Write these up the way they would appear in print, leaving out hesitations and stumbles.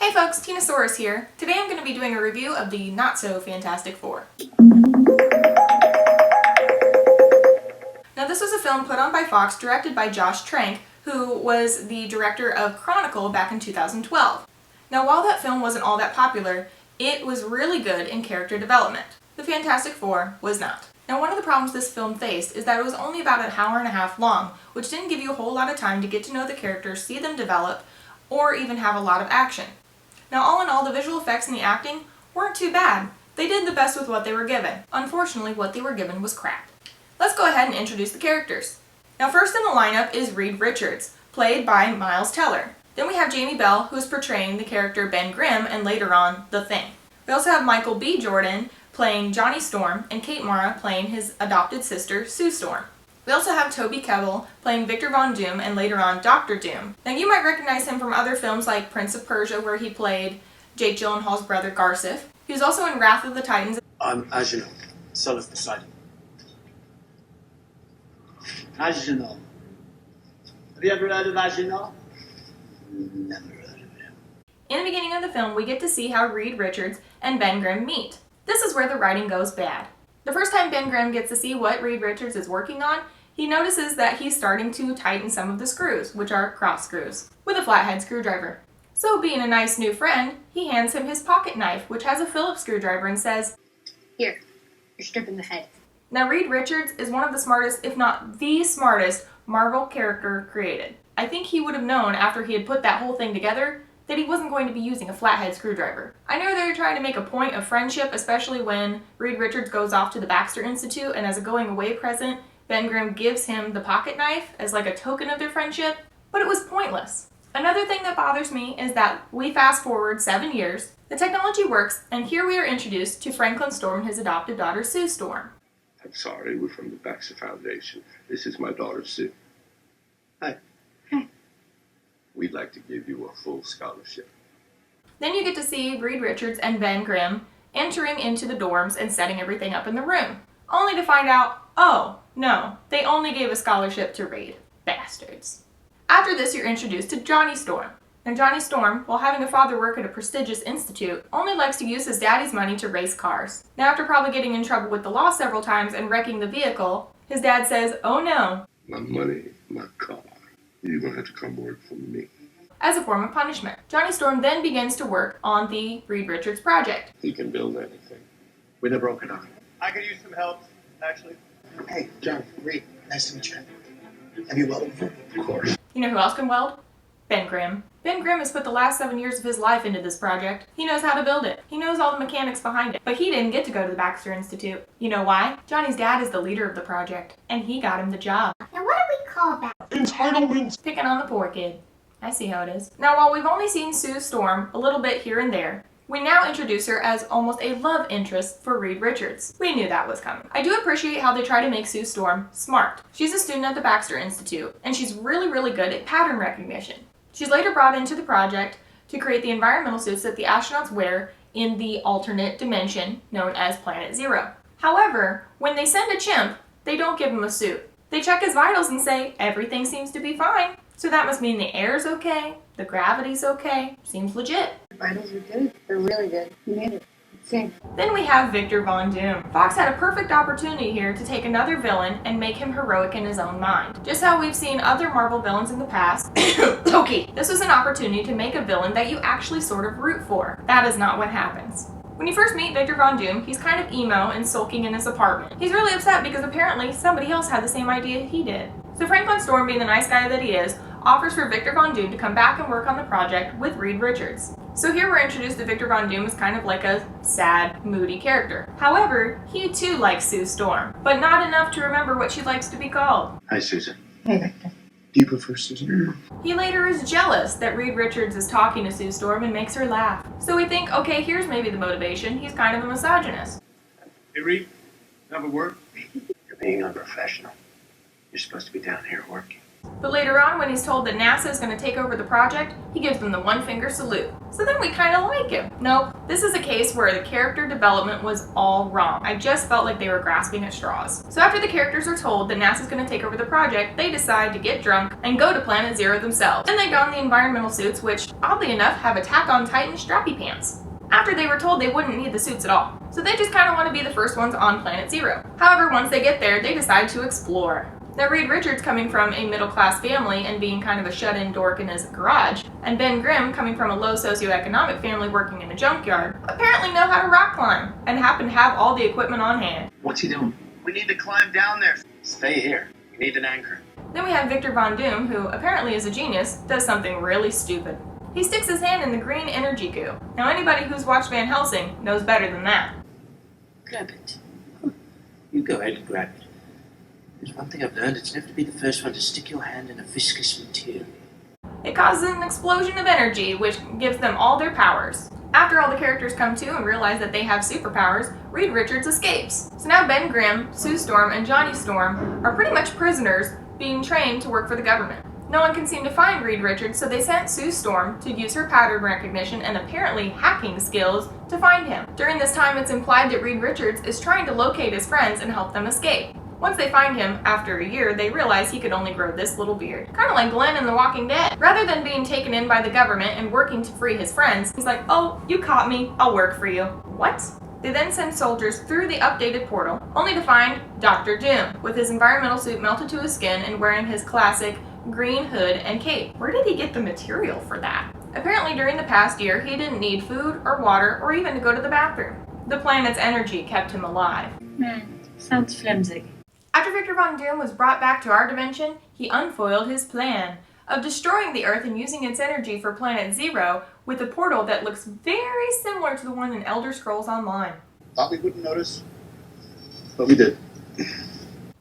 Hey folks, Tinasaurus here. Today I'm going to be doing a review of the Not-So-Fantastic Four. Now this was a film put on by Fox, directed by Josh Trank, who was the director of Chronicle back in 2012. Now while that film wasn't all that popular, it was really good in character development. The Fantastic Four was not. Now one of the problems this film faced is that it was only about an hour and a half long, which didn't give you a whole lot of time to get to know the characters, see them develop, or even have a lot of action. Now all in all, the visual effects and the acting weren't too bad. They did the best with what they were given. Unfortunately, what they were given was crap. Let's go ahead and introduce the characters. Now first in the lineup is Reed Richards, played by Miles Teller. Then we have Jamie Bell, who is portraying the character Ben Grimm and later on, The Thing. We also have Michael B. Jordan playing Johnny Storm and Kate Mara playing his adopted sister, Sue Storm. We also have Toby Kebbell playing Victor Von Doom and later on Dr. Doom. Now you might recognize him from other films like Prince of Persia, where he played Jake Gyllenhaal's brother Garcif. He was also in Wrath of the Titans. I'm Agenor, son of Poseidon. Agenor. Have you ever heard of Agenor? Never heard of him. In the beginning of the film, we get to see how Reed Richards and Ben Grimm meet. This is where the writing goes bad. The first time Ben Grimm gets to see what Reed Richards is working on, he notices that he's starting to tighten some of the screws, which are cross screws, with a flathead screwdriver. So being a nice new friend, he hands him his pocket knife, which has a Phillips screwdriver, and says, "Here, you're stripping the head." Now Reed Richards is one of the smartest, if not the smartest, Marvel character created. I think he would have known after he had put that whole thing together that he wasn't going to be using a flathead screwdriver. I know they're trying to make a point of friendship, especially when Reed Richards goes off to the Baxter Institute, and as a going away present, Ben Grimm gives him the pocket knife as like a token of their friendship, but it was pointless. Another thing that bothers me is that we fast forward 7 years, the technology works, and here we are introduced to Franklin Storm and his adopted daughter Sue Storm. I'm sorry, we're from the Baxter Foundation. This is my daughter Sue. Hi. We'd like to give you a full scholarship. Then you get to see Reed Richards and Ben Grimm entering into the dorms and setting everything up in the room, only to find out, oh, no, they only gave a scholarship to Reed. Bastards. After this, you're introduced to Johnny Storm. And Johnny Storm, while having a father work at a prestigious institute, only likes to use his daddy's money to race cars. Now after probably getting in trouble with the law several times and wrecking the vehicle, his dad says, oh no. My money, my car. You're gonna have to come work for me. As a form of punishment. Johnny Storm then begins to work on the Reed Richards project. He can build anything. With a broken arm. I could use some help, actually. Hey, John, Reed, nice to meet you. Have you welded before? Of course. You know who else can weld? Ben Grimm. Ben Grimm has put the last 7 years of his life into this project. He knows how to build it. He knows all the mechanics behind it. But he didn't get to go to the Baxter Institute. You know why? Johnny's dad is the leader of the project, and he got him the job. Now what do we call that? Entitlement! Picking on the poor kid. I see how it is. Now while we've only seen Sue Storm a little bit here and there, we now introduce her as almost a love interest for Reed Richards. We knew that was coming. I do appreciate how they try to make Sue Storm smart. She's a student at the Baxter Institute, and she's really good at pattern recognition. She's later brought into the project to create the environmental suits that the astronauts wear in the alternate dimension known as Planet Zero. However, when they send a chimp, they don't give him a suit. They check his vitals and say, everything seems to be fine. So that must mean the air's okay, the gravity's okay, seems legit. Vitals are good. They're really good. You made it. Same. Then we have Victor Von Doom. Fox had a perfect opportunity here to take another villain and make him heroic in his own mind. Just how we've seen other Marvel villains in the past, Loki. This was an opportunity to make a villain that you actually sort of root for. That is not what happens. When you first meet Victor Von Doom, he's kind of emo and sulking in his apartment. He's really upset because apparently somebody else had the same idea he did. So Franklin Storm, being the nice guy that he is, offers for Victor Von Doom to come back and work on the project with Reed Richards. So here we're introduced to Victor Von Doom as kind of like a sad, moody character. However, he too likes Sue Storm, but not enough to remember what she likes to be called. Hi, Susan. Hey, Victor. Do you prefer Susan? He later is jealous that Reed Richards is talking to Sue Storm and makes her laugh. So we think, okay, here's maybe the motivation. He's kind of a misogynist. Hey, Reed, have a word? You're being unprofessional. You're supposed to be down here working. But later on, when he's told that NASA is going to take over the project, he gives them the one-finger salute. So then we kind of like him. Nope, this is a case where the character development was all wrong. I just felt like they were grasping at straws. So after the characters are told that NASA's going to take over the project, they decide to get drunk and go to Planet Zero themselves. And they don the environmental suits, which, oddly enough, have Attack on Titan strappy pants. After they were told they wouldn't need the suits at all. So they just kind of want to be the first ones on Planet Zero. However, once they get there, they decide to explore. Now, Reed Richards, coming from a middle-class family and being kind of a shut-in dork in his garage, and Ben Grimm, coming from a low socioeconomic family working in a junkyard, apparently know how to rock climb and happen to have all the equipment on hand. What's he doing? We need to climb down there. Stay here. We need an anchor. Then we have Victor Von Doom, who apparently is a genius, does something really stupid. He sticks his hand in the green energy goo. Now, anybody who's watched Van Helsing knows better than that. Grab it. You go ahead and grab it. There's one thing I've learned, it's never to be the first one to stick your hand in a viscous material. It causes an explosion of energy, which gives them all their powers. After all the characters come to and realize that they have superpowers, Reed Richards escapes. So now Ben Grimm, Sue Storm, and Johnny Storm are pretty much prisoners being trained to work for the government. No one can seem to find Reed Richards, so they sent Sue Storm to use her pattern recognition and apparently hacking skills to find him. During this time, it's implied that Reed Richards is trying to locate his friends and help them escape. Once they find him, after a year, they realize he could only grow this little beard. Kind of like Glenn in The Walking Dead. Rather than being taken in by the government and working to free his friends, he's like, oh, you caught me, I'll work for you. What? They then send soldiers through the updated portal, only to find Dr. Doom, with his environmental suit melted to his skin and wearing his classic green hood and cape. Where did he get the material for that? Apparently during the past year, he didn't need food or water or even to go to the bathroom. The planet's energy kept him alive. Sounds flimsy. After Victor Von Doom was brought back to our dimension, he unfoiled his plan of destroying the Earth and using its energy for Planet Zero with a portal that looks very similar to the one in Elder Scrolls Online. Thought we wouldn't notice, but we did.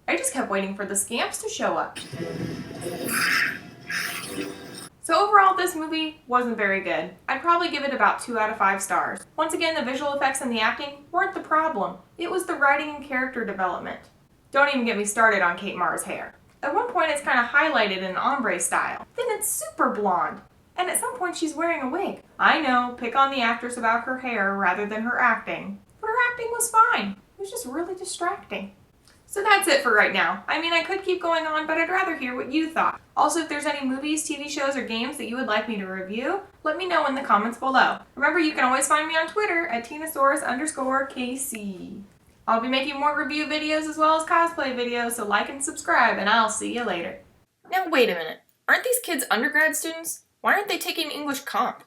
I just kept waiting for the scamps to show up. So overall, this movie wasn't very good. I'd probably give it about 2 out of 5 stars. Once again, the visual effects and the acting weren't the problem. It was the writing and character development. Don't even get me started on Kate Mara's hair. At one point it's kind of highlighted in an ombre style. Then it's super blonde. And at some point she's wearing a wig. I know, pick on the actress about her hair rather than her acting. But her acting was fine. It was just really distracting. So that's it for right now. I mean, I could keep going on, but I'd rather hear what you thought. Also, if there's any movies, TV shows, or games that you would like me to review, let me know in the comments below. Remember, you can always find me on Twitter at Tinasaurus_KC. I'll be making more review videos as well as cosplay videos, so like and subscribe, and I'll see you later. Now wait a minute. Aren't these kids undergrad students? Why aren't they taking English comp?